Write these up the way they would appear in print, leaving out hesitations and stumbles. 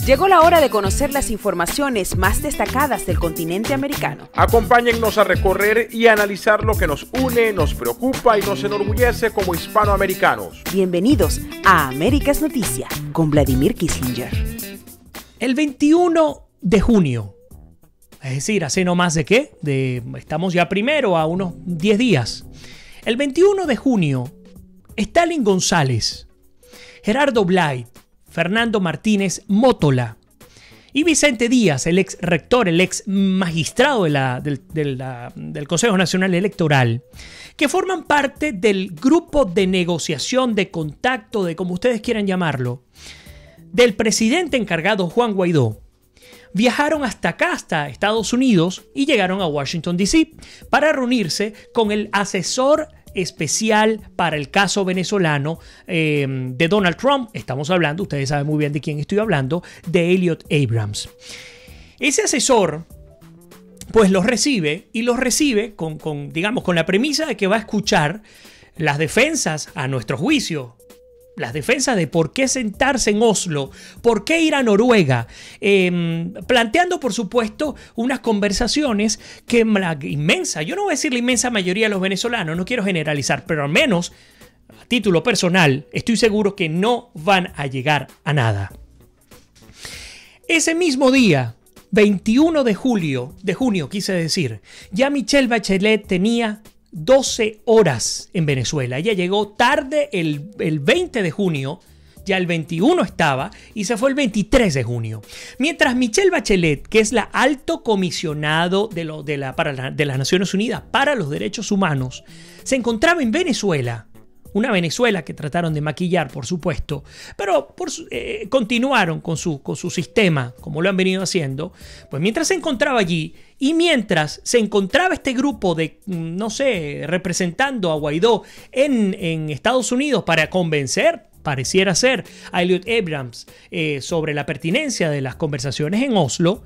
Llegó la hora de conocer las informaciones más destacadas del continente americano. Acompáñennos a recorrer y analizar lo que nos une, nos preocupa y nos enorgullece como hispanoamericanos. Bienvenidos a Américas Noticias con Vladimir Kissinger. El 21 de junio, es decir, hace no más estamos ya primero a unos 10 días. El 21 de junio, Stalin González, Gerardo Blight, Fernando Martínez Mótola y Vicente Díaz, el ex rector, el ex magistrado del Consejo Nacional Electoral, que forman parte del grupo de negociación, de contacto, de como ustedes quieran llamarlo, del presidente encargado Juan Guaidó, viajaron hasta acá, hasta Estados Unidos, y llegaron a Washington, D.C. para reunirse con el asesor especial para el caso venezolano de Donald Trump. Estamos hablando, ustedes saben muy bien de quién estoy hablando, de Elliott Abrams. Ese asesor pues los recibe con la premisa de que va a escuchar las defensas a nuestro juicio. Las defensas de por qué sentarse en Oslo, por qué ir a Noruega, planteando, por supuesto, unas conversaciones que la inmensa, yo no voy a decir la inmensa mayoría de los venezolanos, no quiero generalizar, pero al menos a título personal estoy seguro que no van a llegar a nada. Ese mismo día, 21 de junio, quise decir, ya Michelle Bachelet tenía 12 horas en Venezuela. Ella llegó tarde el 20 de junio, ya el 21 estaba, y se fue el 23 de junio. Mientras Michelle Bachelet, que es la alto comisionado de las Naciones Unidas para los Derechos Humanos, se encontraba en Venezuela. Una Venezuela que trataron de maquillar, por supuesto, pero continuaron con su sistema, como lo han venido haciendo. Pues mientras se encontraba allí y mientras se encontraba este grupo de, representando a Guaidó en Estados Unidos para convencer, pareciera ser, a Elliott Abrams sobre la pertinencia de las conversaciones en Oslo,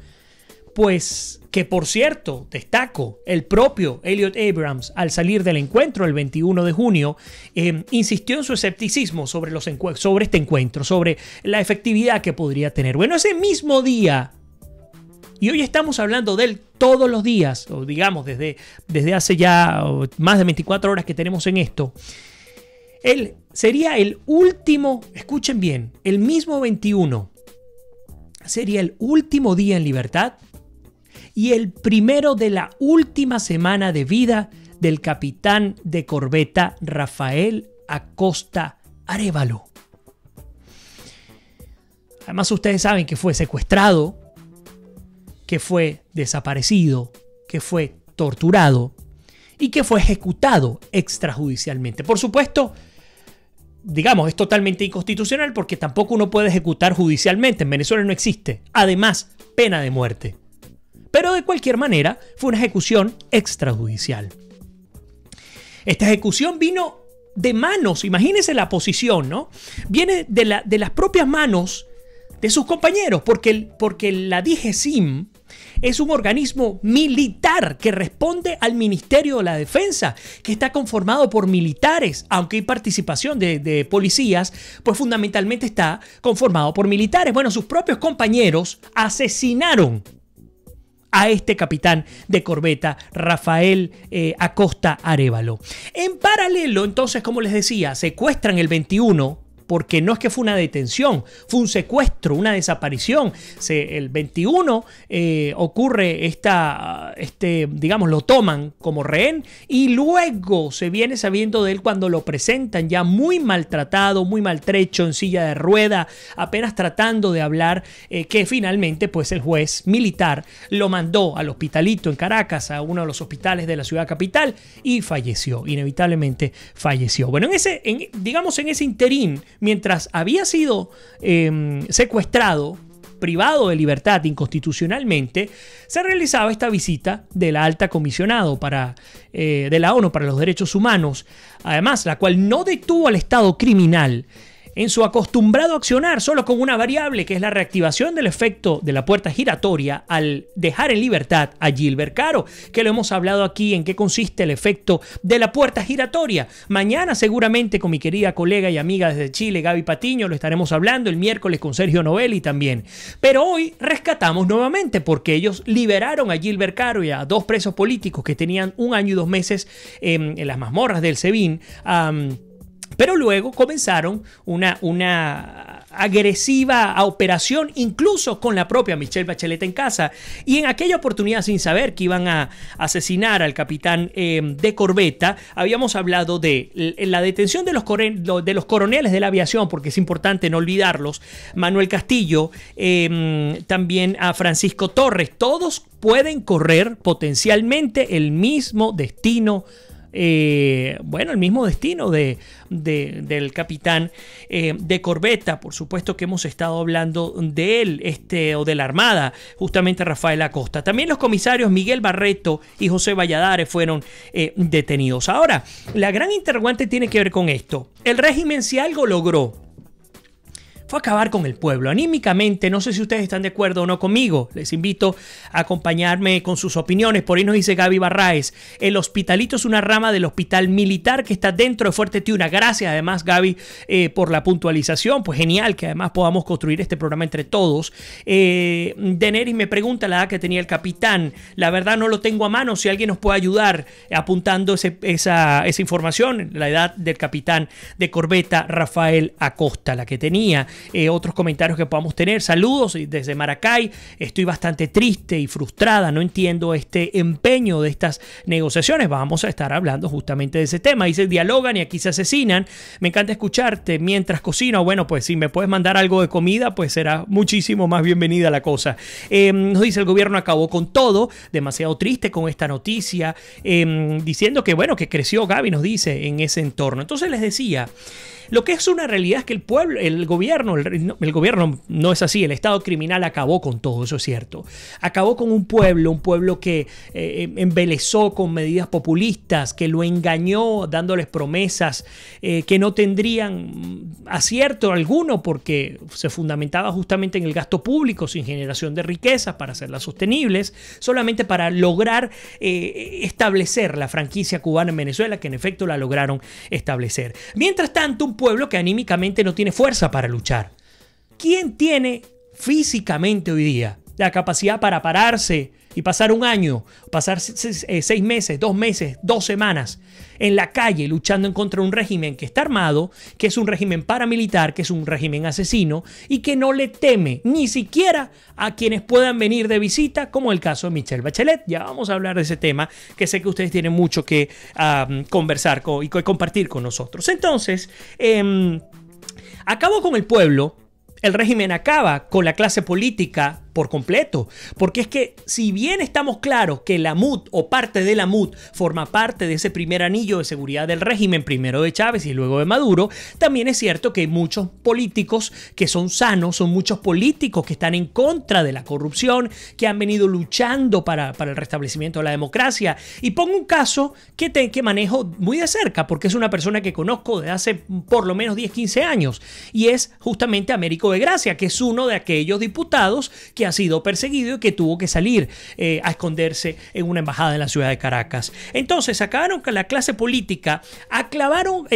pues que, por cierto, destaco, el propio Elliott Abrams, al salir del encuentro el 21 de junio, insistió en su escepticismo sobre este encuentro, sobre la efectividad que podría tener. Bueno, ese mismo día, y hoy estamos hablando de él todos los días, o digamos desde hace ya más de 24 horas que tenemos en esto, él sería el último, escuchen bien, el mismo 21, sería el último día en libertad y el primero de la última semana de vida del capitán de corbeta Rafael Acosta Arévalo. Además, ustedes saben que fue secuestrado, que fue desaparecido, que fue torturado y que fue ejecutado extrajudicialmente. Por supuesto, es totalmente inconstitucional porque tampoco uno puede ejecutar judicialmente. En Venezuela no existe, además, pena de muerte. Pero de cualquier manera fue una ejecución extrajudicial. Esta ejecución vino de manos, imagínense la posición, ¿no? Viene de las propias manos de sus compañeros, porque la DGCIM es un organismo militar que responde al Ministerio de la Defensa, que está conformado por militares, aunque hay participación de policías, pues fundamentalmente está conformado por militares. Bueno, sus propios compañeros asesinaron a este capitán de corbeta, Rafael Acosta Arévalo. En paralelo, entonces, como les decía, secuestran el 21, porque no es que fue una detención, fue un secuestro, una desaparición. El 21 ocurre lo toman como rehén y luego se viene sabiendo de él cuando lo presentan ya muy maltratado, muy maltrecho, en silla de rueda, apenas tratando de hablar, que finalmente pues el juez militar lo mandó al hospitalito en Caracas, a uno de los hospitales de la ciudad capital, y falleció, inevitablemente falleció. Bueno, en ese interín, mientras había sido secuestrado, privado de libertad inconstitucionalmente, se realizaba esta visita de la alta comisionado de la ONU para los Derechos Humanos, además la cual no detuvo al Estado criminal en su acostumbrado accionar solo con una variable, que es la reactivación del efecto de la puerta giratoria al dejar en libertad a Gilbert Caro, que lo hemos hablado aquí en qué consiste el efecto de la puerta giratoria. Mañana seguramente con mi querida colega y amiga desde Chile, Gaby Patiño, lo estaremos hablando, el miércoles con Sergio Novelli también. Pero hoy rescatamos nuevamente porque ellos liberaron a Gilbert Caro y a 2 presos políticos que tenían 1 año y 2 meses en las mazmorras del SEBIN. Pero luego comenzaron una agresiva operación, incluso con la propia Michelle Bachelet en casa. Y en aquella oportunidad, sin saber que iban a asesinar al capitán de corbeta, habíamos hablado de la detención de los coroneles de la aviación, porque es importante no olvidarlos. Manuel Castillo, también a Francisco Torres. Todos pueden correr potencialmente el mismo destino. El mismo destino del capitán de corbeta. Por supuesto que hemos estado hablando de él, o de la Armada, justamente Rafael Acosta. También los comisarios Miguel Barreto y José Valladares fueron detenidos. Ahora, la gran interrogante tiene que ver con esto. El régimen, si algo logró, fue acabar con el pueblo anímicamente. No sé si ustedes están de acuerdo o no conmigo. Les invito a acompañarme con sus opiniones. Por ahí nos dice Gaby Barraez: el Hospitalito es una rama del hospital militar que está dentro de Fuerte Tiuna. Gracias además, Gaby, por la puntualización. Pues genial que además podamos construir este programa entre todos. Deneris me pregunta la edad que tenía el capitán. La verdad no lo tengo a mano. Si alguien nos puede ayudar apuntando esa información, la edad del capitán de corbeta Rafael Acosta, la que tenía. Otros comentarios que podamos tener. Saludos desde Maracay. Estoy bastante triste y frustrada. No entiendo este empeño de estas negociaciones. Vamos a estar hablando justamente de ese tema. Dice: dialogan y aquí se asesinan. Me encanta escucharte mientras cocino. Bueno, pues si me puedes mandar algo de comida, pues será muchísimo más bienvenida la cosa. Nos dice: el gobierno acabó con todo. Demasiado triste con esta noticia. Diciendo que, bueno, que creció, Gaby nos dice, en ese entorno. Entonces les decía, lo que es una realidad es que el pueblo, el gobierno no es así. El Estado criminal acabó con todo, eso es cierto. Acabó con un pueblo que embelezó con medidas populistas, que lo engañó dándoles promesas que no tendrían acierto alguno, porque se fundamentaba justamente en el gasto público sin generación de riquezas para hacerlas sostenibles, solamente para lograr establecer la franquicia cubana en Venezuela, que en efecto la lograron establecer. Mientras tanto, un pueblo que anímicamente no tiene fuerza para luchar. ¿Quién tiene físicamente hoy día la capacidad para pararse y pasar 1 año, pasar 6 meses, 2 meses, 2 semanas en la calle luchando en contra de un régimen que está armado, que es un régimen paramilitar, que es un régimen asesino y que no le teme ni siquiera a quienes puedan venir de visita, como el caso de Michelle Bachelet? Ya vamos a hablar de ese tema, que sé que ustedes tienen mucho que conversar y compartir con nosotros. Entonces, acabó con el pueblo. El régimen acaba con la clase política por completo, porque es que si bien estamos claros que la MUD o parte de la MUD forma parte de ese primer anillo de seguridad del régimen, primero de Chávez y luego de Maduro, también es cierto que hay muchos políticos que son sanos, son muchos políticos que están en contra de la corrupción, que han venido luchando para el restablecimiento de la democracia. Y pongo un caso que manejo muy de cerca, porque es una persona que conozco de hace por lo menos 10-15 años, y es justamente Américo de Gracia, que es uno de aquellos diputados que ha sido perseguido y que tuvo que salir a esconderse en una embajada en la ciudad de Caracas. Entonces acabaron con la clase política, acabaron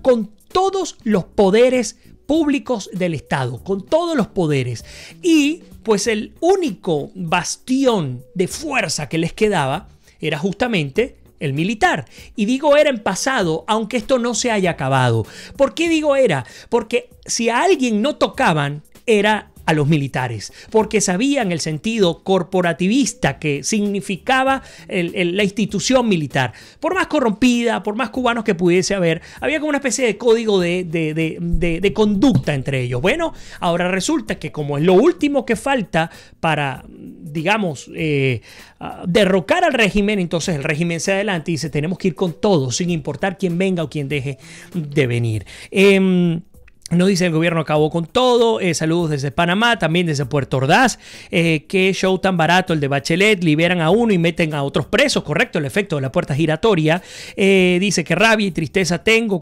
con todos los poderes públicos del Estado, con todos los poderes. Y pues el único bastión de fuerza que les quedaba era justamente el militar. Y digo era en pasado, aunque esto no se haya acabado. ¿Por qué digo era? Porque si a alguien no tocaban, era a los militares, porque sabían el sentido corporativista que significaba la institución militar. Por más corrompida, por más cubanos que pudiese haber, había como una especie de código de conducta entre ellos. Bueno, ahora resulta que como es lo último que falta para, digamos, derrocar al régimen, entonces el régimen se adelanta y dice: tenemos que ir con todo, sin importar quién venga o quién deje de venir. Nos dice el gobierno acabó con todo. Saludos desde Panamá, también desde Puerto Ordaz. Qué show tan barato el de Bachelet. Liberan a uno y meten a otros presos. Correcto, el efecto de la puerta giratoria. Dice que rabia y tristeza tengo.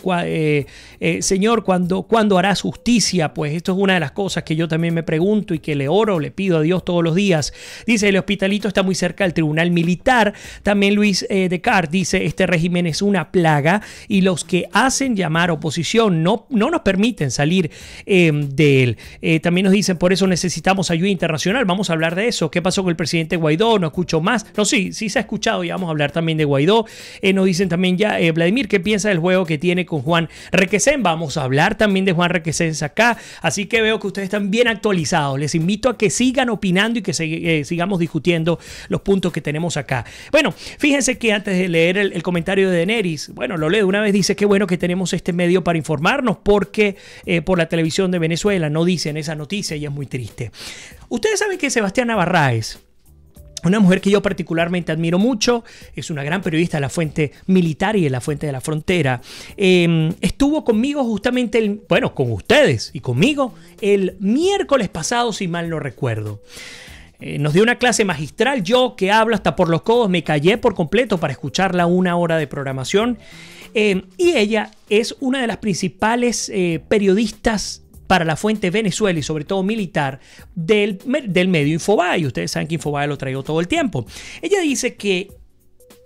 Señor, ¿cuándo harás justicia? Pues esto es una de las cosas que yo también me pregunto y que le oro, le pido a Dios todos los días. Dice, el Hospitalito está muy cerca del tribunal militar. También Luis Descartes dice, este régimen es una plaga y los que hacen llamar oposición no nos permiten salir de él. También nos dicen, por eso necesitamos ayuda internacional. Vamos a hablar de eso. ¿Qué pasó con el presidente Guaidó? No escucho más. No, sí se ha escuchado y vamos a hablar también de Guaidó. Nos dicen también ya, Vladimir, ¿qué piensa del juego que tiene con Juan Requesén? Vamos a hablar también de Juan Requesén acá. Así que veo que ustedes están bien actualizados. Les invito a que sigan opinando y que sigamos discutiendo los puntos que tenemos acá. Bueno, fíjense que antes de leer el comentario de Daenerys, bueno, lo leo de una vez, dice que bueno que tenemos este medio para informarnos porque por la televisión de Venezuela no dicen esa noticia y es muy triste. Ustedes saben que Sebastiana Narváez, una mujer que yo particularmente admiro mucho, es una gran periodista de La Fuente Militar y de La Fuente de la Frontera. Estuvo conmigo justamente, con ustedes y conmigo, el miércoles pasado, si mal no recuerdo. Nos dio una clase magistral. Yo, que hablo hasta por los codos, me callé por completo para escucharla 1 hora de programación. Y ella es una de las principales periodistas para La Fuente Venezuela y sobre todo militar del medio Infobae. Ustedes saben que Infobae lo traigo todo el tiempo. Ella dice que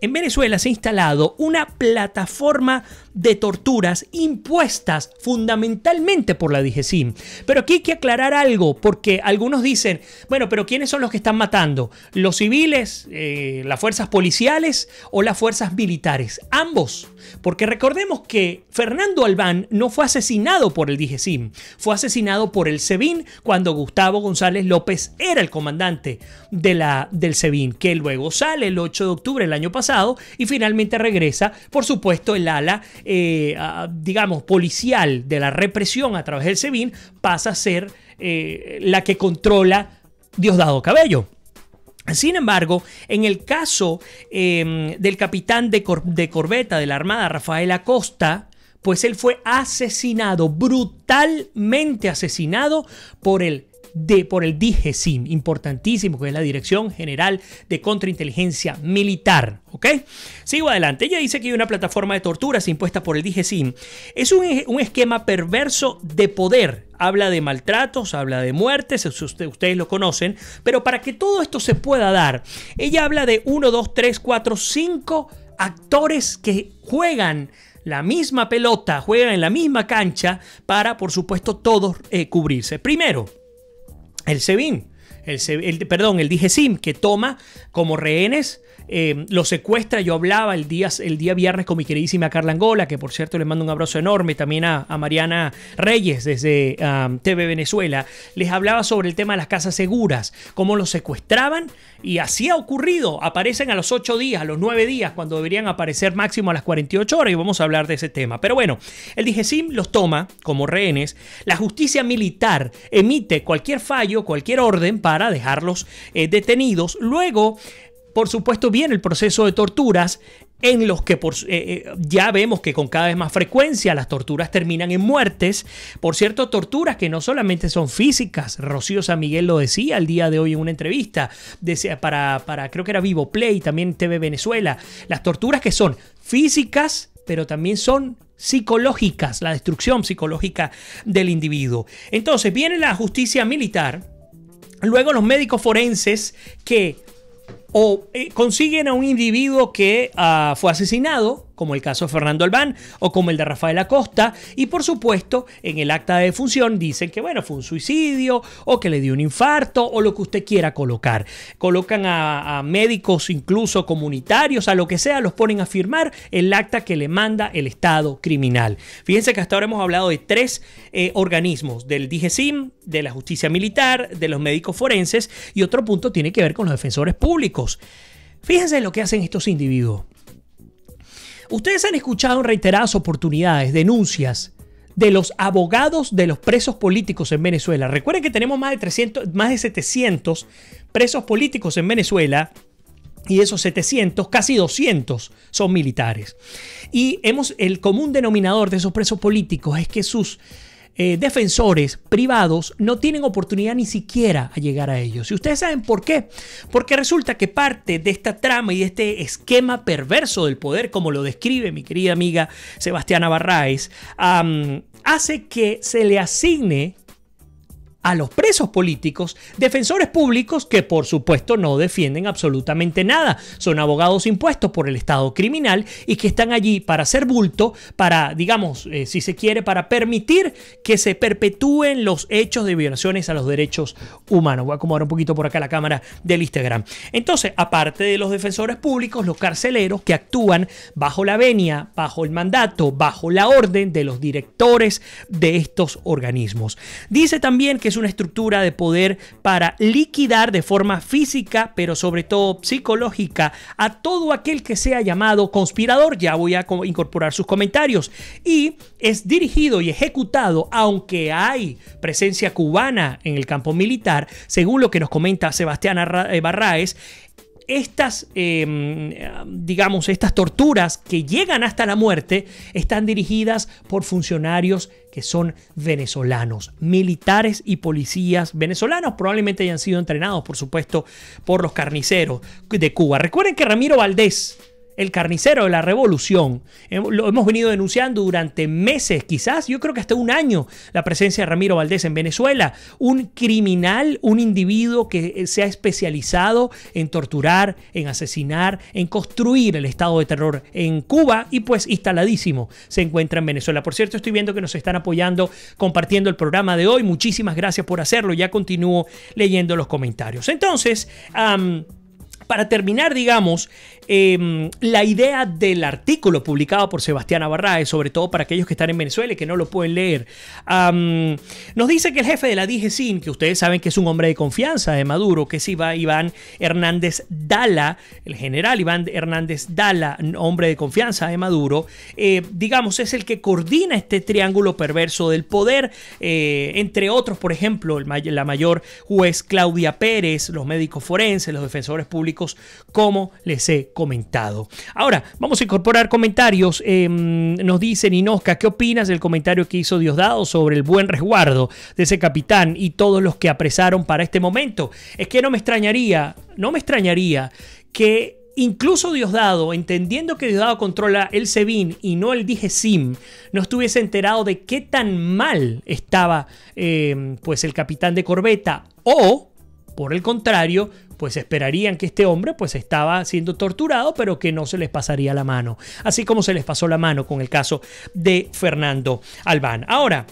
en Venezuela se ha instalado una plataforma de torturas impuestas fundamentalmente por la DGCIM. Pero aquí hay que aclarar algo, porque algunos dicen, bueno, pero ¿quiénes son los que están matando? ¿Los civiles, las fuerzas policiales o las fuerzas militares? Ambos. Porque recordemos que Fernando Albán no fue asesinado por el DGCIM, fue asesinado por el SEBIN cuando Gustavo González López era el comandante del SEBIN, que luego sale el 8 de octubre del año pasado y finalmente regresa, por supuesto, el ala digamos, policial de la represión a través del SEBIN pasa a ser la que controla Diosdado Cabello. Sin embargo, en el caso del capitán de corbeta de la Armada, Rafael Acosta, pues él fue asesinado, brutalmente asesinado por el DGCIM, importantísimo, que es la Dirección General de Contrainteligencia Militar. ¿Ok? Sigo adelante. Ella dice que hay una plataforma de torturas impuesta por el DGCIM. Es un esquema perverso de poder. Habla de maltratos, habla de muertes, ustedes lo conocen, pero para que todo esto se pueda dar, ella habla de 1, 2, 3, 4, 5 actores que juegan la misma pelota, juegan en la misma cancha para, por supuesto, todos cubrirse. Primero, el SEBIN, el DGCIM, que toma como rehenes, lo secuestra. Yo hablaba el día viernes con mi queridísima Carla Angola, que por cierto le mando un abrazo enorme, también a Mariana Reyes desde TV Venezuela. Les hablaba sobre el tema de las casas seguras, cómo los secuestraban, y así ha ocurrido. Aparecen a los 8 días, a los 9 días, cuando deberían aparecer máximo a las 48 horas, y vamos a hablar de ese tema. Pero bueno, el DGCIM los toma como rehenes. La justicia militar emite cualquier fallo, cualquier orden para dejarlos detenidos. Luego, por supuesto, viene el proceso de torturas en los que ya vemos que con cada vez más frecuencia las torturas terminan en muertes. Por cierto, torturas que no solamente son físicas. Rocío San Miguel lo decía el día de hoy en una entrevista para creo que era Vivo Play, también TV Venezuela. Las torturas que son físicas, pero también son psicológicas, la destrucción psicológica del individuo. Entonces viene la justicia militar, luego los médicos forenses que consiguen a un individuo que fue asesinado, como el caso de Fernando Albán o como el de Rafael Acosta, y por supuesto en el acta de defunción dicen que bueno, fue un suicidio o que le dio un infarto o lo que usted quiera colocar. Colocan a médicos incluso comunitarios, a lo que sea, los ponen a firmar el acta que le manda el Estado criminal. Fíjense que hasta ahora hemos hablado de 3 organismos, del DGCIM, de la justicia militar, de los médicos forenses, y otro punto tiene que ver con los defensores públicos. Fíjense lo que hacen estos individuos. Ustedes han escuchado en reiteradas oportunidades denuncias de los abogados de los presos políticos en Venezuela. Recuerden que tenemos más de 700 presos políticos en Venezuela, y de esos 700, casi 200 son militares. Y el común denominador de esos presos políticos es que sus defensores privados no tienen oportunidad ni siquiera a llegar a ellos. Y ustedes saben por qué. Porque resulta que parte de esta trama y de este esquema perverso del poder, como lo describe mi querida amiga Sebastiana Barraez, hace que se le asigne a los presos políticos defensores públicos que por supuesto no defienden absolutamente nada. Son abogados impuestos por el Estado criminal y que están allí para hacer bulto, para, digamos, si se quiere, para permitir que se perpetúen los hechos de violaciones a los derechos humanos. Voy a acomodar un poquito por acá la cámara del Instagram. Entonces, aparte de los defensores públicos, los carceleros que actúan bajo la venia, bajo el mandato, bajo la orden de los directores de estos organismos. Dice también que es una estructura de poder para liquidar de forma física, pero sobre todo psicológica, a todo aquel que sea llamado conspirador. Ya voy a incorporar sus comentarios. Y es dirigido y ejecutado, aunque hay presencia cubana en el campo militar, según lo que nos comenta Sebastián Barraez. Estas, digamos, estas torturas que llegan hasta la muerte están dirigidas por funcionarios que son venezolanos, militares y policías venezolanos. Probablemente hayan sido entrenados, por supuesto, por los carniceros de Cuba. Recuerden que Ramiro Valdés, el carnicero de la revolución, lo hemos venido denunciando durante meses, quizás, yo creo que hasta un año, la presencia de Ramiro Valdés en Venezuela. Un criminal, un individuo que se ha especializado en torturar, en asesinar, en construir el estado de terror en Cuba y pues instaladísimo se encuentra en Venezuela. Por cierto, estoy viendo que nos están apoyando, compartiendo el programa de hoy. Muchísimas gracias por hacerlo. Ya continúo leyendo los comentarios. Entonces, para terminar, digamos, la idea del artículo publicado por Sebastiana Barraez, sobre todo para aquellos que están en Venezuela y que no lo pueden leer, nos dice que el jefe de la DGCIN, que ustedes saben que es un hombre de confianza de Maduro, que es Iván Hernández Dala, el general Iván Hernández Dala, hombre de confianza de Maduro, digamos, es el que coordina este triángulo perverso del poder, entre otros, por ejemplo, la mayor juez Claudia Pérez, los médicos forenses, los defensores públicos, como les he comentado. Ahora, vamos a incorporar comentarios. Nos dice Ninosca, ¿qué opinas del comentario que hizo Diosdado sobre el buen resguardo de ese capitán y todos los que apresaron para este momento? Es que no me extrañaría que incluso Diosdado, entendiendo que Diosdado controla el SEBIN y no el DGCIM, no estuviese enterado de qué tan mal estaba pues el capitán de corbeta, o por el contrario, pues esperarían que este hombre pues estaba siendo torturado, pero que no se les pasaría la mano, así como se les pasó la mano con el caso de Fernando Albán. Ahora,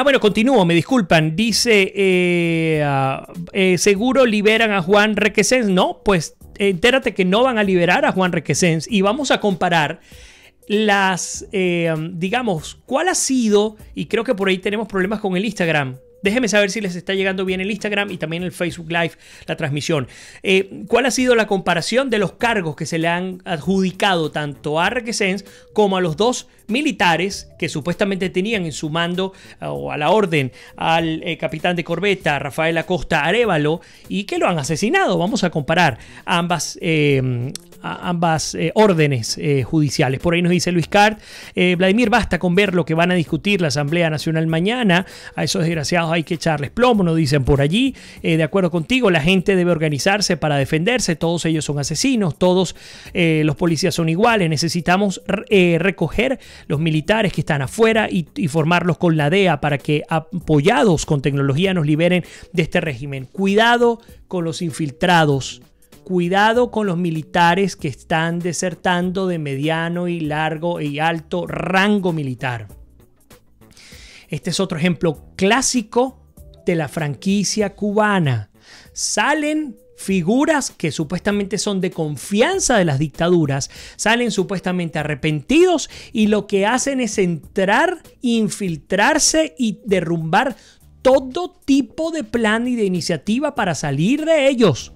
bueno, continúo, me disculpan. Dice, seguro liberan a Juan Requesens. No, pues entérate que no van a liberar a Juan Requesens y vamos a comparar las, digamos, cuál ha sido, y creo que por ahí tenemos problemas con el Instagram. Déjenme saber si les está llegando bien el Instagram y también el Facebook Live, la transmisión. ¿Cuál ha sido la comparación de los cargos que se le han adjudicado tanto a Requesens como a los dos militares que supuestamente tenían en su mando o a la orden al capitán de corbeta Rafael Acosta Arévalo y que lo han asesinado? Vamos a comparar ambas órdenes judiciales. Por ahí nos dice Luis Cart, Vladimir, basta con ver lo que van a discutir la Asamblea Nacional mañana. A esos desgraciados hay que echarles plomo, nos dicen por allí. De acuerdo contigo, la gente debe organizarse para defenderse. Todos ellos son asesinos, todos los policías son iguales. Necesitamos recoger los militares que están afuera y formarlos con la DEA para que, apoyados con tecnología, nos liberen de este régimen. Cuidado con los infiltrados. Cuidado con los militares que están desertando de mediano y largo y alto rango militar. Este es otro ejemplo clásico de la franquicia cubana. Salen figuras que supuestamente son de confianza de las dictaduras, salen supuestamente arrepentidos y lo que hacen es entrar, infiltrarse y derrumbar todo tipo de plan y de iniciativa para salir de ellos.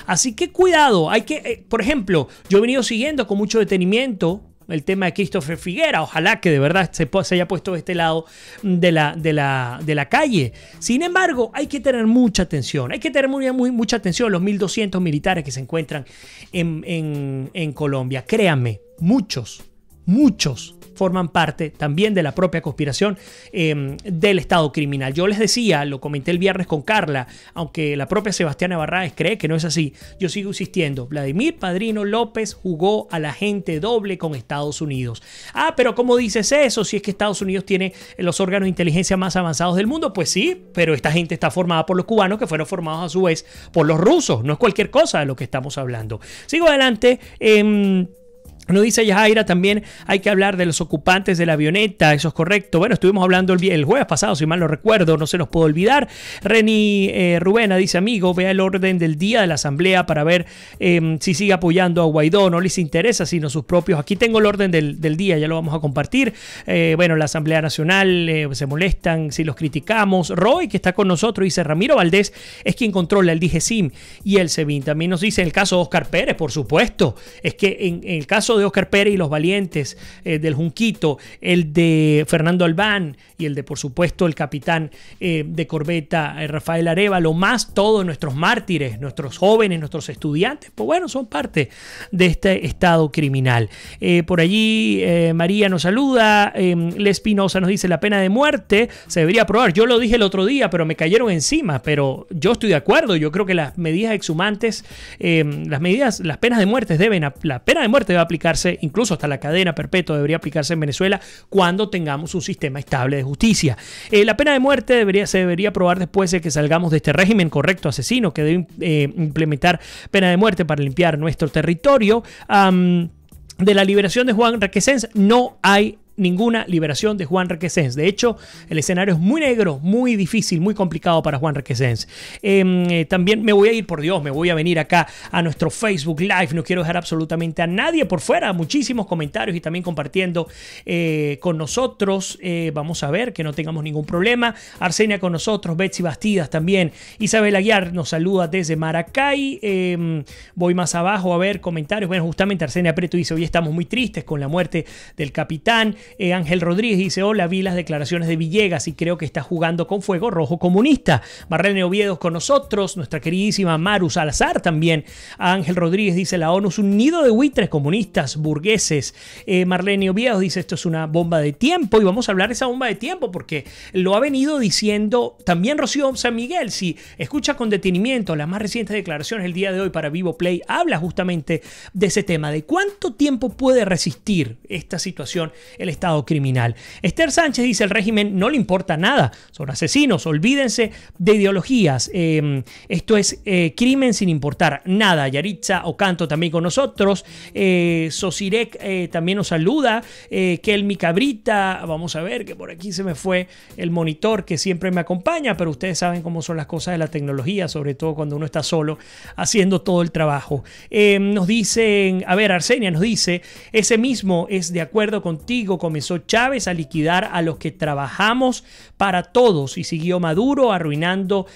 Así que cuidado, hay que, por ejemplo, yo he venido siguiendo con mucho detenimiento el tema de Christopher Figuera. Ojalá que de verdad se haya puesto de este lado de la calle. Sin embargo, hay que tener mucha atención. Hay que tener mucha atención los 1.200 militares que se encuentran en Colombia. Créanme, muchos muchos forman parte también de la propia conspiración del Estado criminal. Yo les decía, lo comenté el viernes con Carla, aunque la propia Sebastiana Barraez cree que no es así, yo sigo insistiendo, Vladimir Padrino López jugó al agente doble con Estados Unidos. Ah, pero ¿cómo dices eso? Si es que Estados Unidos tiene los órganos de inteligencia más avanzados del mundo, pues sí, pero esta gente está formada por los cubanos que fueron formados a su vez por los rusos, no es cualquier cosa de lo que estamos hablando. Sigo adelante. Nos dice Yajaira, también hay que hablar de los ocupantes de la avioneta, eso es correcto. Bueno, estuvimos hablando el jueves pasado, si mal no recuerdo, no se nos puede olvidar. Reni Rubena dice, amigo, vea el orden del día de la asamblea para ver si sigue apoyando a Guaidó, no les interesa, sino sus propios. Aquí tengo el orden del día, ya lo vamos a compartir. Bueno, la Asamblea Nacional se molestan si los criticamos. Roy, que está con nosotros, dice, Ramiro Valdés es quien controla el DGCIM y el SEBIN. También nos dice el caso de Oscar Pérez, por supuesto. Es que en el caso de Oscar Pérez y los valientes del Junquito, el de Fernando Albán y el de, por supuesto, el capitán de corbeta Rafael Arévalo, más todos nuestros mártires, nuestros jóvenes, nuestros estudiantes, pues bueno, son parte de este estado criminal. Por allí María nos saluda, Le Espinosa nos dice, la pena de muerte se debería aprobar. Yo lo dije el otro día, pero me cayeron encima, pero yo estoy de acuerdo. Yo creo que las medidas exhumantes, las penas de muerte la pena de muerte debe aplicarse, incluso hasta la cadena perpetua debería aplicarse en Venezuela cuando tengamos un sistema estable de justicia. La pena de muerte se debería aprobar después de que salgamos de este régimen correcto asesino que debe implementar pena de muerte para limpiar nuestro territorio. De la liberación de Juan Requesens no hay ninguna liberación de Juan Requesens. De hecho, el escenario es muy negro, muy difícil, muy complicado para Juan Requesens. También me voy a ir, por Dios, me voy a venir acá a nuestro Facebook Live. No quiero dejar absolutamente a nadie por fuera. Muchísimos comentarios y también compartiendo con nosotros. Vamos a ver que no tengamos ningún problema. Arsenia con nosotros, Betsy Bastidas también. Isabel Aguiar nos saluda desde Maracay. Voy más abajo a ver comentarios. Bueno, justamente Arsenia Preto dice, hoy estamos muy tristes con la muerte del capitán. Ángel Rodríguez dice, hola, vi las declaraciones de Villegas y creo que está jugando con fuego rojo comunista. Marlene Oviedo con nosotros, nuestra queridísima Maru Salazar también. Ángel Rodríguez dice, la ONU es un nido de buitres comunistas, burgueses. Marlene Oviedo dice, esto es una bomba de tiempo, y vamos a hablar de esa bomba de tiempo porque lo ha venido diciendo también Rocío San Miguel. Si escucha con detenimiento las más recientes declaraciones el día de hoy para Vivo Play, habla justamente de ese tema, de cuánto tiempo puede resistir esta situación el Estado criminal. Esther Sánchez dice, el régimen no le importa nada, son asesinos, olvídense de ideologías, esto es crimen sin importar nada. Yaritza Ocanto también con nosotros, Sosirek también nos saluda, Kelmi Cabrita, vamos a ver que por aquí se me fue el monitor que siempre me acompaña, pero ustedes saben cómo son las cosas de la tecnología, sobre todo cuando uno está solo haciendo todo el trabajo. Nos dicen, a ver, Arsenia nos dice, ese mismo es de acuerdo contigo, comenzó Chávez a liquidar a los que trabajamos para todos y siguió Maduro arruinando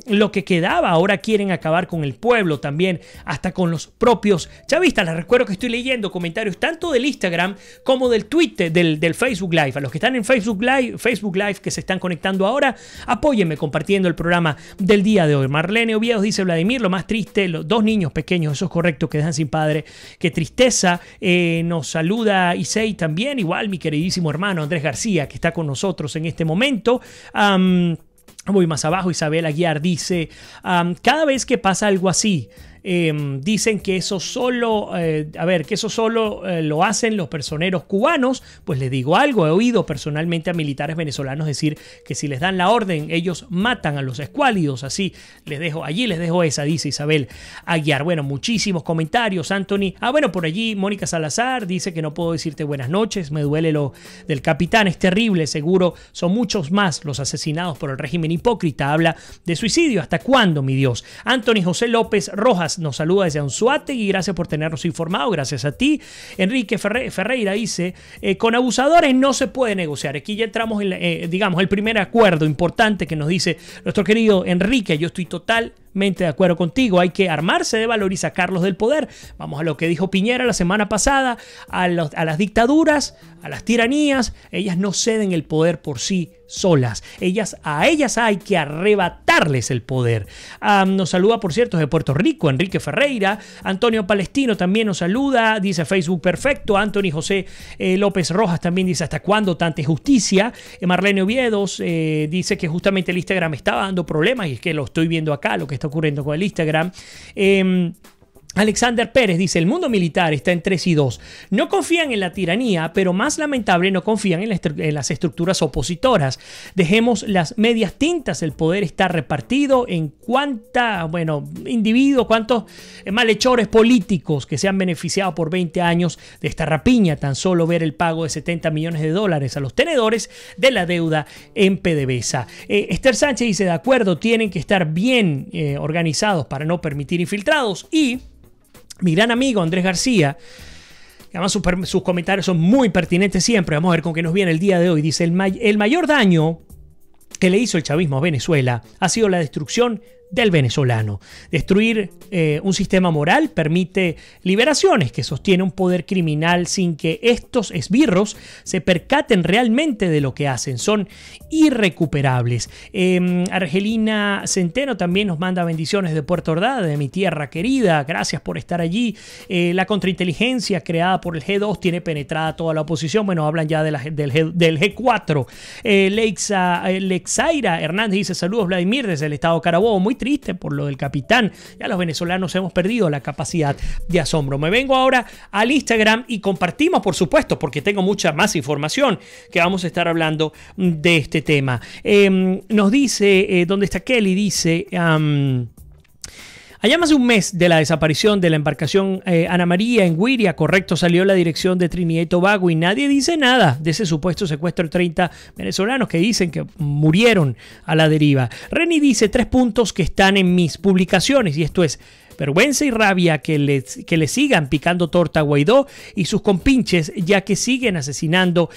lo que quedaba. Ahora quieren acabar con el pueblo también, hasta con los propios chavistas. Les recuerdo que estoy leyendo comentarios tanto del Instagram como del Twitter, del Facebook Live. A los que están en Facebook Live que se están conectando ahora, apóyenme compartiendo el programa del día de hoy. Marlene Oviedo dice, Vladimir, lo más triste, los dos niños pequeños, eso es correcto, que dejan sin padre, qué tristeza. Nos saluda Isei también, igual mi queridísimo hermano Andrés García, que está con nosotros en este momento. Voy más abajo, Isabel Aguiar dice, cada vez que pasa algo así, dicen que eso solo lo hacen los personeros cubanos. Pues les digo algo, he oído personalmente a militares venezolanos decir que si les dan la orden ellos matan a los escuálidos. Así les dejo esa, dice Isabel Aguiar. Bueno, muchísimos comentarios. Anthony, bueno, por allí Mónica Salazar dice que no puedo decirte buenas noches, me duele lo del capitán, es terrible, seguro son muchos más los asesinados por el régimen hipócrita. Habla de suicidio, ¿hasta cuándo, mi Dios? Anthony José López Rojas nos saluda desde Anzoátegui, gracias por tenernos informados, gracias a ti. Enrique Ferreira dice, con abusadores no se puede negociar. Aquí ya entramos en el primer acuerdo importante que nos dice nuestro querido Enrique. Yo estoy totalmente de acuerdo contigo. Hay que armarse de valor y sacarlos del poder. Vamos a lo que dijo Piñera la semana pasada. A las dictaduras, a las tiranías, ellas no ceden el poder por sí solas. A ellas hay que arrebatarles el poder. Nos saluda, por cierto, de Puerto Rico, Enrique Ferreira. Antonio Palestino también nos saluda. Dice Facebook perfecto. Anthony José López Rojas también dice ¿hasta cuándo tanta injusticia? Marlene Oviedos dice que justamente el Instagram estaba dando problemas y es que lo estoy viendo acá, lo que está ocurriendo con el Instagram. Alexander Pérez dice, el mundo militar está en 3 y 2. No confían en la tiranía, pero más lamentable, no confían en las estructuras opositoras. Dejemos las medias tintas, el poder está repartido en cuántos malhechores políticos que se han beneficiado por 20 años de esta rapiña. Tan solo ver el pago de $70 millones a los tenedores de la deuda en PDVSA. Esther Sánchez dice, de acuerdo, tienen que estar bien organizados para no permitir infiltrados. Y mi gran amigo Andrés García, que además sus comentarios son muy pertinentes siempre, vamos a ver con qué nos viene el día de hoy, dice, el mayor daño que le hizo el chavismo a Venezuela ha sido la destrucción del venezolano. Destruir un sistema moral permite liberaciones que sostiene un poder criminal sin que estos esbirros se percaten realmente de lo que hacen. Son irrecuperables. Argelina Centeno también nos manda bendiciones de Puerto Ordaz, de mi tierra querida. Gracias por estar allí. La contrainteligencia creada por el G2 tiene penetrada toda la oposición. Bueno, hablan ya del G4. Lexaira Hernández dice, saludos Vladimir desde el estado Carabobo. Muy triste por lo del capitán. Ya los venezolanos hemos perdido la capacidad de asombro. Me vengo ahora al Instagram y compartimos, por supuesto, porque tengo mucha más información que vamos a estar hablando de este tema. Nos dice, ¿dónde está Kelly? Dice... Allá más de un mes de la desaparición de la embarcación Ana María en Güiria, correcto, salió la dirección de Trinidad y Tobago y nadie dice nada de ese supuesto secuestro de 30 venezolanos que dicen que murieron a la deriva. Reni dice 3 puntos que están en mis publicaciones y esto es vergüenza y rabia que le sigan picando torta a Guaidó y sus compinches, ya que siguen asesinando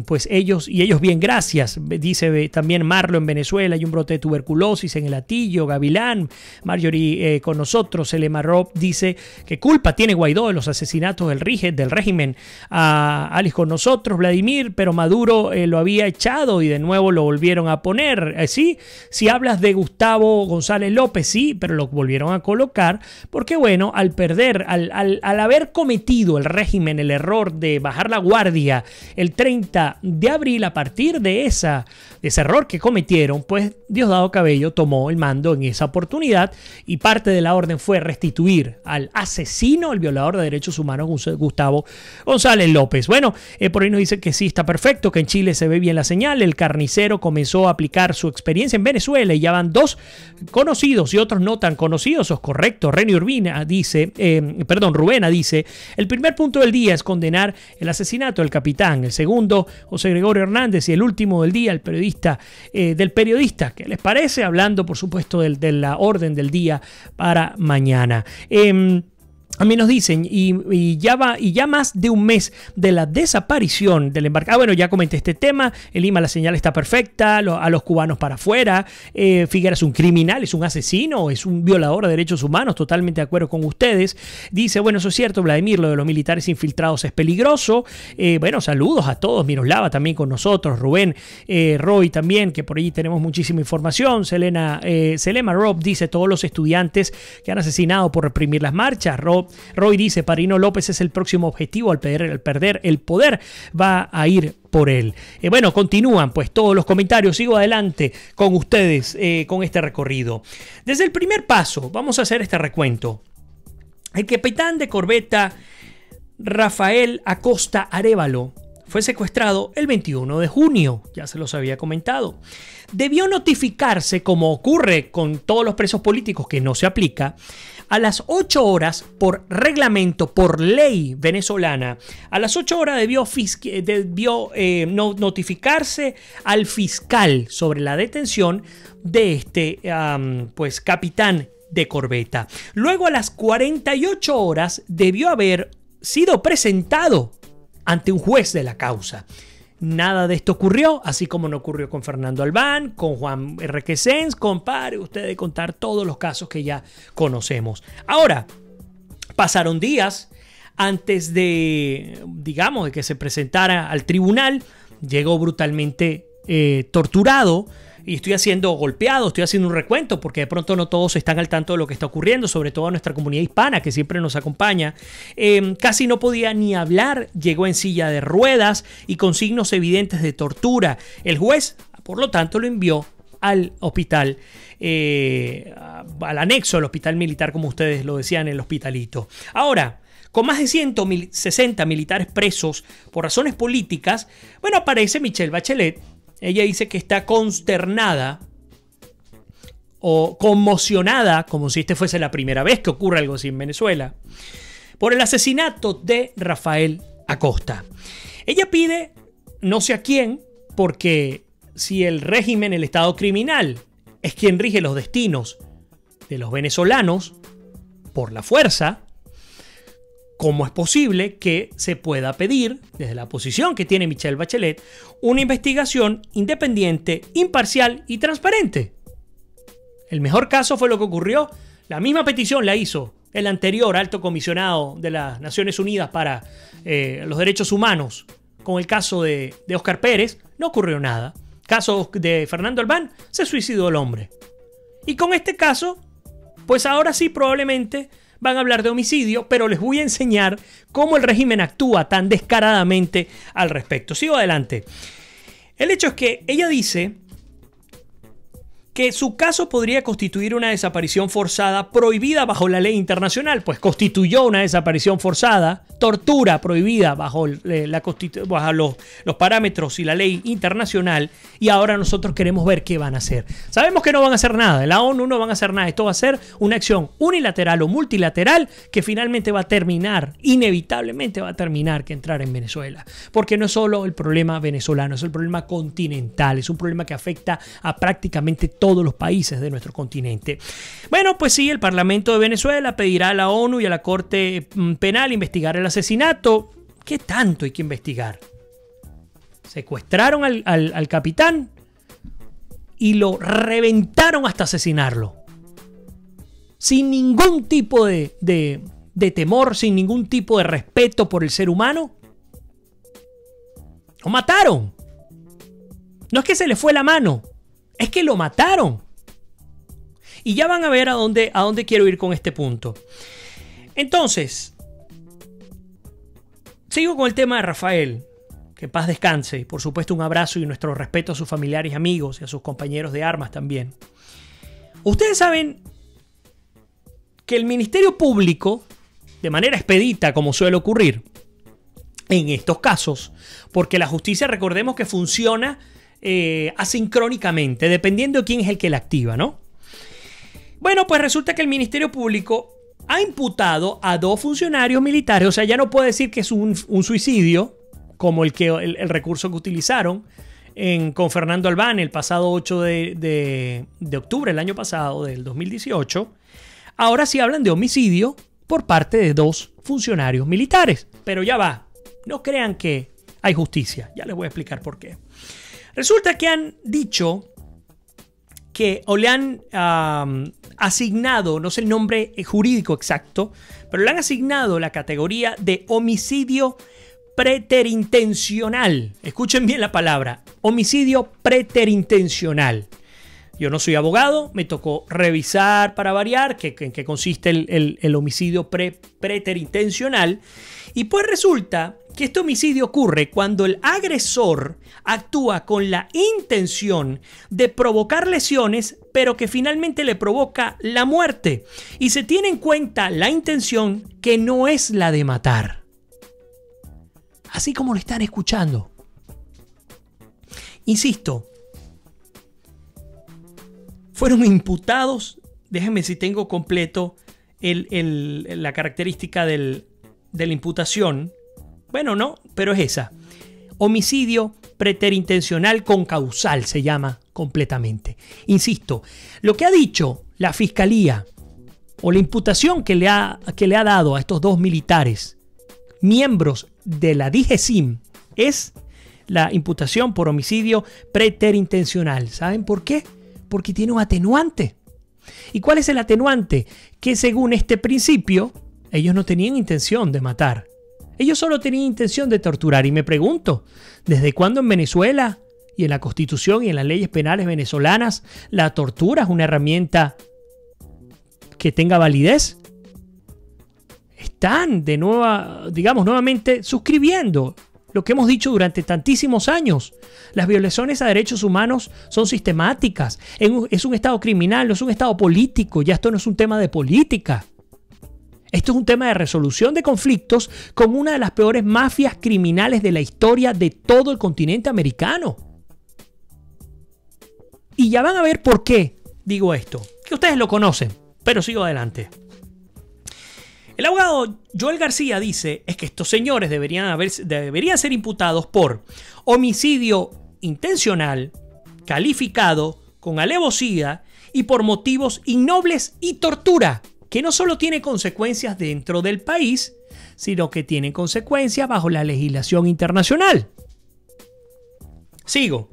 pues ellos bien, gracias. Dice también Marlo en Venezuela, hay un brote de tuberculosis en el Hatillo. Gavilán, Marjorie con nosotros. Selema Rob dice que culpa tiene Guaidó de los asesinatos del régimen. Alice con nosotros. Vladimir, pero Maduro lo había echado y de nuevo lo volvieron a poner. Sí, si hablas de Gustavo González López, sí, pero lo volvieron a colocar porque bueno, al haber cometido el régimen el error de bajar la guardia el 30 de abril, a partir de ese error que cometieron, pues Diosdado Cabello tomó el mando en esa oportunidad y parte de la orden fue restituir al asesino, el violador de derechos humanos Gustavo González López. Bueno, por ahí nos dice que sí, está perfecto, que en Chile se ve bien la señal. El carnicero comenzó a aplicar su experiencia en Venezuela y ya van 2 conocidos y otros no tan conocidos. Eso es correcto. Reni Rubena dice, el primer punto del día es condenar el asesinato del capitán. El segundo, José Gregorio Hernández. Y el último del día, del periodista. ¿Qué les parece? Hablando, por supuesto, de la orden del día para mañana. A mí nos dicen, y ya más de un mes de la desaparición del embarcador. Bueno, ya comenté este tema. En Lima la señal está perfecta. A los cubanos para afuera. Figueras es un criminal, es un asesino, es un violador de derechos humanos. Totalmente de acuerdo con ustedes. Dice, bueno, eso es cierto, Vladimir, lo de los militares infiltrados es peligroso. Bueno, saludos a todos. Miroslava también con nosotros. Rubén, Roy también, que por allí tenemos muchísima información. Selema Rob dice, todos los estudiantes que han asesinado por reprimir las marchas. Roy dice, Parino López es el próximo objetivo, al perder el poder va a ir por él. Bueno, continúan pues todos los comentarios, sigo adelante con ustedes con este recorrido. Desde el primer paso, vamos a hacer este recuento. El capitán de corbeta Rafael Acosta Arévalo fue secuestrado el 21 de junio, ya se los había comentado. Debió notificarse, como ocurre con todos los presos políticos que no se aplica, a las 8 horas por reglamento, por ley venezolana. A las 8 horas debió notificarse al fiscal sobre la detención de este pues capitán de corbeta. Luego a las 48 horas debió haber sido presentado ante un juez de la causa. Nada de esto ocurrió, así como no ocurrió con Fernando Albán, con Juan Requesens, compare usted de contar todos los casos que ya conocemos. Ahora, pasaron días antes de, digamos, de que se presentara al tribunal. Llegó brutalmente torturado y estoy haciendo un recuento porque de pronto no todos están al tanto de lo que está ocurriendo, sobre todo a nuestra comunidad hispana que siempre nos acompaña. Casi no podía ni hablar, llegó en silla de ruedas y con signos evidentes de tortura. El juez, por lo tanto, lo envió al hospital, al anexo del hospital militar, como ustedes lo decían, el hospitalito. Ahora, con más de 160 militares presos por razones políticas, bueno, aparece Michelle Bachelet. Ella dice que está consternada o conmocionada, como si este fuese la primera vez que ocurre algo así en Venezuela, por el asesinato de Rafael Acosta. Ella pide no sé a quién, porque si el régimen, el Estado criminal, es quien rige los destinos de los venezolanos por la fuerza, ¿cómo es posible que se pueda pedir, desde la posición que tiene Michelle Bachelet, una investigación independiente, imparcial y transparente? El mejor caso fue lo que ocurrió. La misma petición la hizo el anterior alto comisionado de las Naciones Unidas para los Derechos Humanos con el caso de Óscar Pérez. No ocurrió nada. Caso de Fernando Albán, se suicidó el hombre. Y con este caso, pues ahora sí probablemente van a hablar de homicidio, pero les voy a enseñar cómo el régimen actúa tan descaradamente al respecto. Sigo adelante. El hecho es que ella dice que su caso podría constituir una desaparición forzada prohibida bajo la ley internacional, pues constituyó una desaparición forzada, tortura prohibida bajo los parámetros y la ley internacional, y ahora nosotros queremos ver qué van a hacer. Sabemos que no van a hacer nada, la ONU no van a hacer nada, esto va a ser una acción unilateral o multilateral que finalmente va a terminar, inevitablemente va a terminar que entrar en Venezuela, porque no es solo el problema venezolano, es el problema continental, es un problema que afecta a prácticamente todos los países de nuestro continente. Bueno, pues sí, el Parlamento de Venezuela pedirá a la ONU y a la Corte Penal investigar el asesinato. ¿Qué tanto hay que investigar? Secuestraron al capitán y lo reventaron hasta asesinarlo. Sin ningún tipo de temor, sin ningún tipo de respeto por el ser humano. Lo mataron. No es que se le fue la mano, es que lo mataron. Y ya van a ver a dónde quiero ir con este punto. Entonces, sigo con el tema de Rafael. Que paz descanse. Y por supuesto un abrazo y nuestro respeto a sus familiares y amigos y a sus compañeros de armas también. Ustedes saben que el Ministerio Público, de manera expedita como suele ocurrir en estos casos, porque la justicia, recordemos que funciona asincrónicamente, dependiendo de quién es el que la activa, ¿no? Bueno, pues resulta que el Ministerio Público ha imputado a 2 funcionarios militares, o sea, ya no puede decir que es un suicidio, como el recurso que utilizaron con Fernando Albán el pasado 8 de octubre, el año pasado, del 2018. Ahora sí hablan de homicidio por parte de 2 funcionarios militares. Pero ya va, no crean que hay justicia, ya les voy a explicar por qué. Resulta que han dicho que o le han asignado, no sé el nombre jurídico exacto, pero le han asignado la categoría de homicidio preterintencional. Escuchen bien la palabra, homicidio preterintencional. Yo no soy abogado, me tocó revisar para variar en qué consiste el homicidio preterintencional. Y pues resulta que este homicidio ocurre cuando el agresor actúa con la intención de provocar lesiones, pero que finalmente le provoca la muerte. Y se tiene en cuenta la intención que no es la de matar. Así como lo están escuchando. Insisto, fueron imputados, déjenme si tengo completo la característica de la imputación. Bueno, no, pero es esa. Homicidio preterintencional concausal se llama completamente. Insisto, lo que ha dicho la Fiscalía o la imputación que le ha dado a estos 2 militares, miembros de la DIGESIM, es la imputación por homicidio preterintencional. ¿Saben por qué? Porque tiene un atenuante. ¿Y cuál es el atenuante? Que según este principio, ellos no tenían intención de matar. Ellos solo tenían intención de torturar. Y me pregunto, ¿desde cuándo en Venezuela y en la Constitución y en las leyes penales venezolanas la tortura es una herramienta que tenga validez? Están nuevamente suscribiendo lo que hemos dicho durante tantísimos años. Las violaciones a derechos humanos son sistemáticas. Es un estado criminal, no es un estado político. Ya esto no es un tema de política. Esto es un tema de resolución de conflictos con una de las peores mafias criminales de la historia de todo el continente americano. Y ya van a ver por qué digo esto, que ustedes lo conocen, pero sigo adelante. El abogado Joel García dice es que estos señores deberían ser imputados por homicidio intencional, calificado, con alevosía y por motivos innobles y tortura, que no solo tiene consecuencias dentro del país, sino que tiene consecuencias bajo la legislación internacional. Sigo.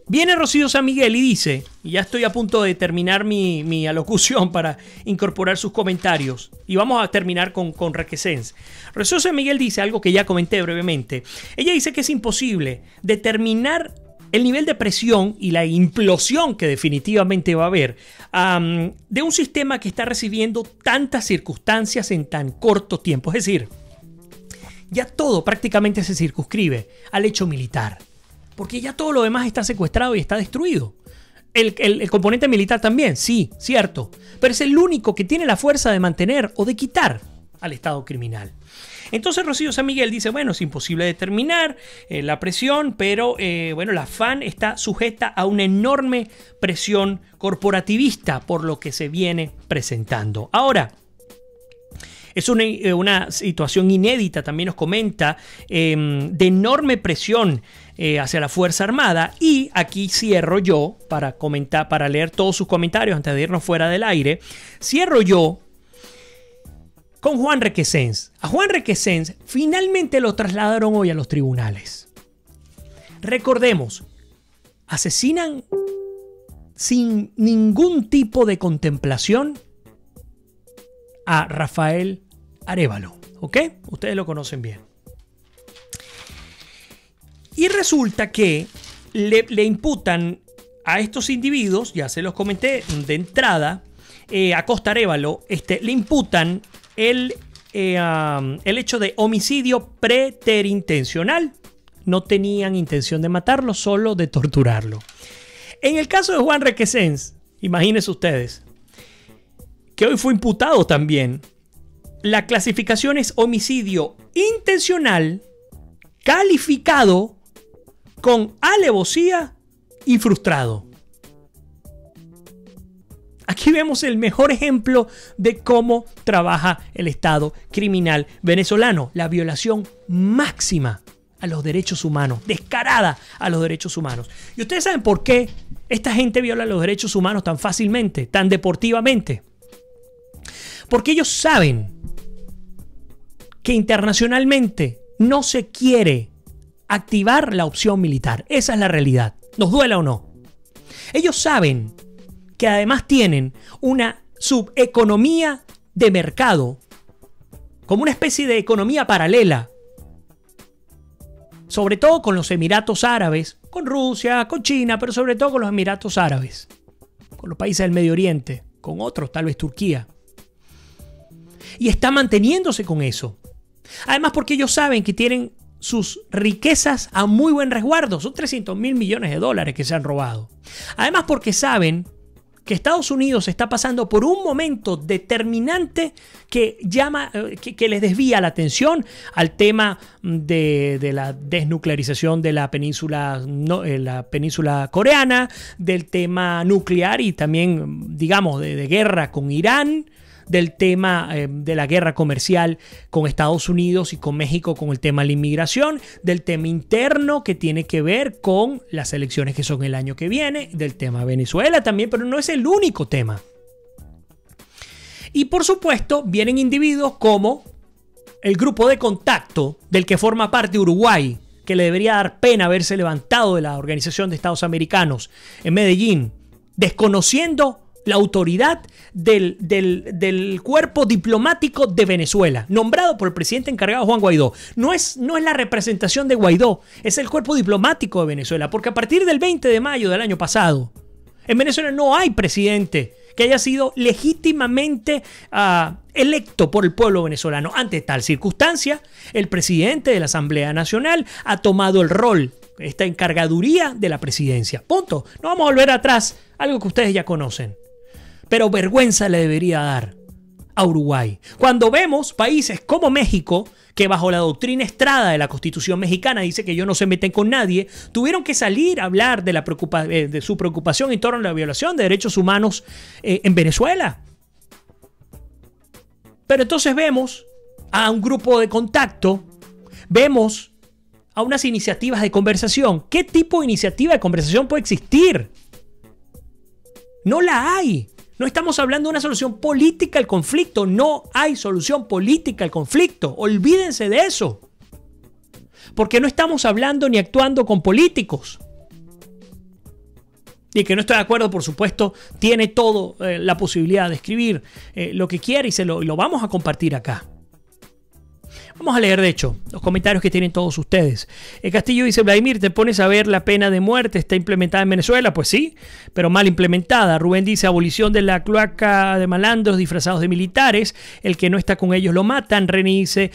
Viene Rocío San Miguel y dice, y ya estoy a punto de terminar mi alocución para incorporar sus comentarios, y vamos a terminar con Requesens. Rocío San Miguel dice algo que ya comenté brevemente. Ella dice que es imposible determinar el nivel de presión y la implosión que definitivamente va a haber de un sistema que está recibiendo tantas circunstancias en tan corto tiempo. Es decir, ya todo prácticamente se circunscribe al hecho militar, porque ya todo lo demás está secuestrado y está destruido. El componente militar también, sí, cierto, pero es el único que tiene la fuerza de mantener o de quitar al Estado criminal. Entonces Rocío San Miguel dice, bueno, es imposible determinar la presión, pero la FAN está sujeta a una enorme presión corporativista por lo que se viene presentando. Ahora, es una situación inédita, también nos comenta, de enorme presión hacia la Fuerza Armada. Y aquí cierro yo, para leer todos sus comentarios antes de irnos fuera del aire, cierro yo con Juan Requesens. A Juan Requesens finalmente lo trasladaron hoy a los tribunales. Recordemos, asesinan sin ningún tipo de contemplación a Rafael Arévalo, ¿ok? Ustedes lo conocen bien. Y resulta que le imputan a estos individuos, ya se los comenté de entrada, a Costa Arévalo, le imputan el hecho de homicidio preterintencional. No tenían intención de matarlo, solo de torturarlo. En el caso de Juan Requesens, imagínense ustedes, que hoy fue imputado también, la clasificación es homicidio intencional calificado con alevosía y frustrado. Aquí vemos el mejor ejemplo de cómo trabaja el Estado criminal venezolano. La violación máxima a los derechos humanos, descarada a los derechos humanos. ¿Y ustedes saben por qué esta gente viola los derechos humanos tan fácilmente, tan deportivamente? Porque ellos saben que internacionalmente no se quiere activar la opción militar. Esa es la realidad, nos duela o no. Ellos saben que además tienen una subeconomía de mercado, como una especie de economía paralela, sobre todo con los Emiratos Árabes, con Rusia, con China, pero sobre todo con los Emiratos Árabes, con los países del Medio Oriente, con otros, tal vez Turquía. Y está manteniéndose con eso. Además porque ellos saben que tienen sus riquezas a muy buen resguardo. Son 300.000 millones de dólares que se han robado. Además porque saben que Estados Unidos está pasando por un momento determinante que les desvía la atención al tema de la desnuclearización de la península coreana, del tema nuclear y también, digamos, de guerra con Irán, del tema de la guerra comercial con Estados Unidos y con México con el tema de la inmigración, del tema interno que tiene que ver con las elecciones que son el año que viene, del tema Venezuela también, pero no es el único tema. Y por supuesto vienen individuos como el grupo de contacto del que forma parte Uruguay, que le debería dar pena haberse levantado de la Organización de Estados Americanos en Medellín, desconociendo la autoridad del cuerpo diplomático de Venezuela, nombrado por el presidente encargado Juan Guaidó. No es la representación de Guaidó, es el cuerpo diplomático de Venezuela, porque a partir del 20 de mayo del año pasado, en Venezuela no hay presidente que haya sido legítimamente electo por el pueblo venezolano. Ante tal circunstancia, el presidente de la Asamblea Nacional ha tomado el rol, esta encargaduría de la presidencia. Punto. No vamos a volver atrás, algo que ustedes ya conocen. Pero vergüenza le debería dar a Uruguay. Cuando vemos países como México, que bajo la doctrina Estrada de la Constitución mexicana dice que ellos no se meten con nadie, tuvieron que salir a hablar de su preocupación en torno a la violación de derechos humanos en Venezuela. Pero entonces vemos a un grupo de contacto, vemos a unas iniciativas de conversación. ¿Qué tipo de iniciativa de conversación puede existir? No la hay. No estamos hablando de una solución política al conflicto. No hay solución política al conflicto. Olvídense de eso. Porque no estamos hablando ni actuando con políticos. Y que no estoy de acuerdo, por supuesto, tiene todo la posibilidad de escribir lo que quiera y lo vamos a compartir acá. Vamos a leer, de hecho, los comentarios que tienen todos ustedes. Castillo dice: Vladimir, ¿te pones a ver la pena de muerte? ¿Está implementada en Venezuela? Pues sí, pero mal implementada. Rubén dice: abolición de la cloaca de malandros disfrazados de militares. El que no está con ellos lo matan. René dice: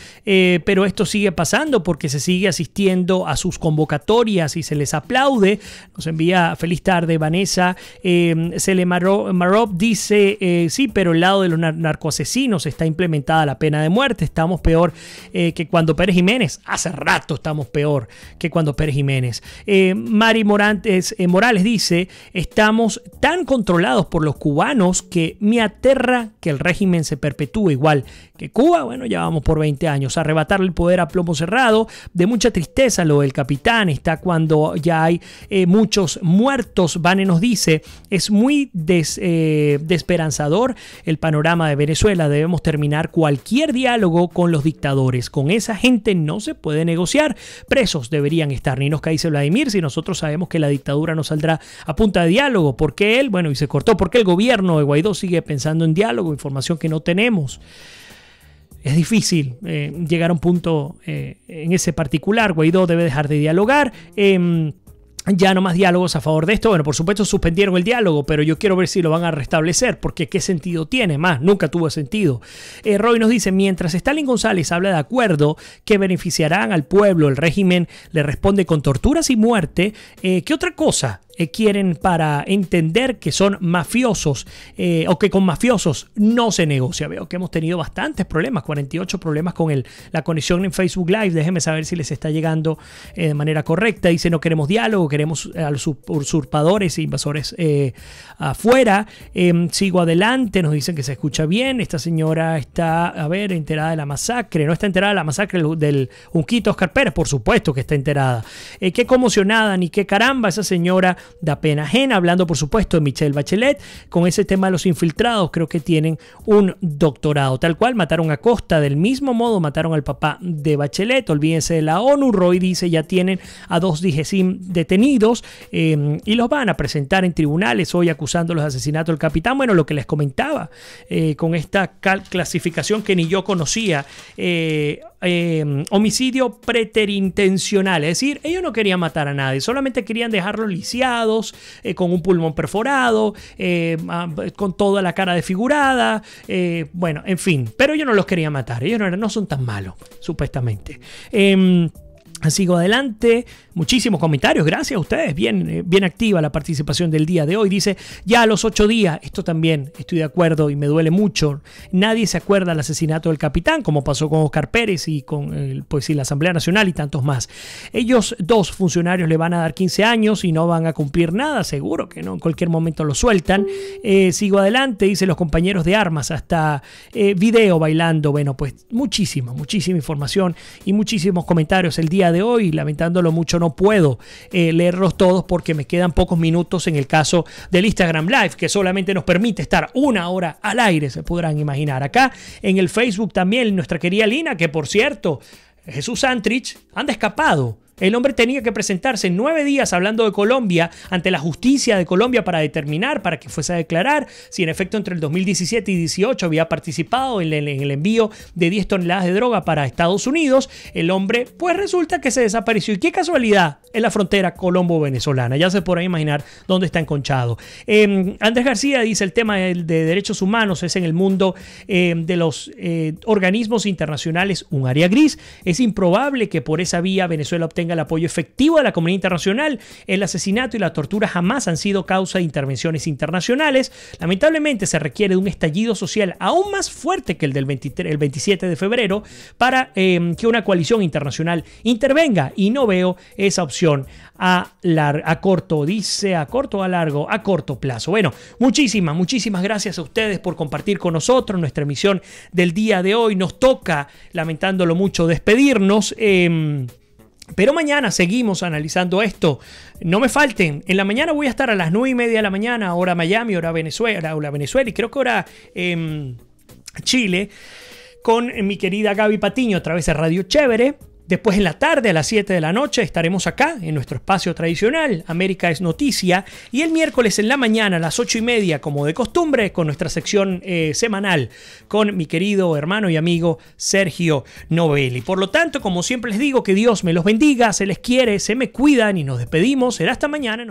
pero esto sigue pasando porque se sigue asistiendo a sus convocatorias y se les aplaude. Nos envía feliz tarde Vanessa. Cele Marop dice: sí, pero el lado de los narcoasesinos está implementada la pena de muerte. Estamos peor que cuando Pérez Jiménez. Hace rato estamos peor que cuando Pérez Jiménez. Mari Morales dice: estamos tan controlados por los cubanos que me aterra que el régimen se perpetúe igual que Cuba. Bueno, ya vamos por 20 años. Arrebatarle el poder a plomo cerrado. De mucha tristeza lo del capitán. Está cuando ya hay muchos muertos. Vane nos dice: es muy desesperanzador el panorama de Venezuela. Debemos terminar cualquier diálogo con los dictadores. Con esa gente no se puede negociar. Presos deberían estar. Ni nos dice Vladimir: si nosotros sabemos que la dictadura no saldrá a punta de diálogo, ¿por qué él? Bueno, y se cortó. ¿Por qué el gobierno de Guaidó sigue pensando en diálogo? Información que no tenemos. Es difícil llegar a un punto en ese particular. Guaidó debe dejar de dialogar. Ya no más diálogos a favor de esto. Bueno, por supuesto suspendieron el diálogo, pero yo quiero ver si lo van a restablecer, porque ¿qué sentido tiene? Más, nunca tuvo sentido. Roy nos dice: mientras Stalin González habla de acuerdo que beneficiarán al pueblo, el régimen le responde con torturas y muerte. ¿Qué otra cosa quieren para entender que son mafiosos o que con mafiosos no se negocia? Veo que hemos tenido bastantes problemas, 48 problemas con la conexión en Facebook Live. Déjenme saber si les está llegando de manera correcta. Dice: no queremos diálogo, queremos a los usurpadores e invasores afuera. Sigo adelante, nos dicen que se escucha bien. Esta señora está, enterada de la masacre. No está enterada de la masacre del Junquito Oscar Pérez, por supuesto que está enterada. Qué conmocionada, ni qué caramba, esa señora da pena ajena, hablando por supuesto de Michelle Bachelet. Con ese tema de los infiltrados, creo que tienen un doctorado. Tal cual, mataron a Costa, del mismo modo mataron al papá de Bachelet. Olvídense de la ONU. Roy dice: ya tienen a 2 DGCIM detenidos y los van a presentar en tribunales hoy acusándolos de asesinato del capitán. Bueno, lo que les comentaba con esta clasificación que ni yo conocía, homicidio preterintencional, es decir, ellos no querían matar a nadie, solamente querían dejarlos lisiados, con un pulmón perforado, con toda la cara desfigurada, bueno, en fin, pero ellos no los querían matar, ellos no son tan malos, supuestamente. Sigo adelante. Muchísimos comentarios, gracias a ustedes, bien activa la participación del día de hoy. Dice: ya a los 8 días, esto también estoy de acuerdo y me duele mucho, nadie se acuerda del asesinato del capitán, como pasó con Oscar Pérez y con la Asamblea Nacional y tantos más. Ellos 2 funcionarios le van a dar 15 años y no van a cumplir nada, seguro que no, en cualquier momento lo sueltan. Sigo adelante, dice: los compañeros de armas, hasta video bailando. Bueno, pues muchísima información y muchísimos comentarios el día de hoy. Lamentándolo mucho, no puedo leerlos todos porque me quedan pocos minutos en el caso del Instagram Live, que solamente nos permite estar 1 hora al aire, se podrán imaginar. Acá en el Facebook también nuestra querida Lina, que por cierto, Jesús Santrich anda escapado. El hombre tenía que presentarse en 9 días, hablando de Colombia, ante la justicia de Colombia para determinar, para que fuese a declarar si en efecto entre el 2017 y 2018 había participado en el envío de 10 toneladas de droga para Estados Unidos. El hombre, pues resulta que se desapareció. Y qué casualidad, en la frontera colombo-venezolana. Ya se podrá imaginar dónde está enconchado. Andrés García dice: el tema de derechos humanos es en el mundo de los organismos internacionales un área gris. Es improbable que por esa vía Venezuela obtenga el apoyo efectivo de la comunidad internacional. El asesinato y la tortura jamás han sido causa de intervenciones internacionales. Lamentablemente se requiere de un estallido social aún más fuerte que el del 27 de febrero para que una coalición internacional intervenga, y no veo esa opción a corto o a largo, a corto plazo. Bueno, muchísimas gracias a ustedes por compartir con nosotros nuestra emisión del día de hoy. Nos toca, lamentándolo mucho, despedirnos. Pero mañana seguimos analizando esto. No me falten. En la mañana voy a estar a las 9:30 de la mañana, hora Miami, hora Venezuela, y creo que hora Chile, con mi querida Gaby Patiño a través de Radio Chévere. Después en la tarde, a las 7 de la noche, estaremos acá en nuestro espacio tradicional, América es Noticia. Y el miércoles en la mañana, a las 8:30, como de costumbre, con nuestra sección semanal, con mi querido hermano y amigo Sergio Novelli. Por lo tanto, como siempre les digo, que Dios me los bendiga, se les quiere, se me cuidan y nos despedimos. Será hasta mañana.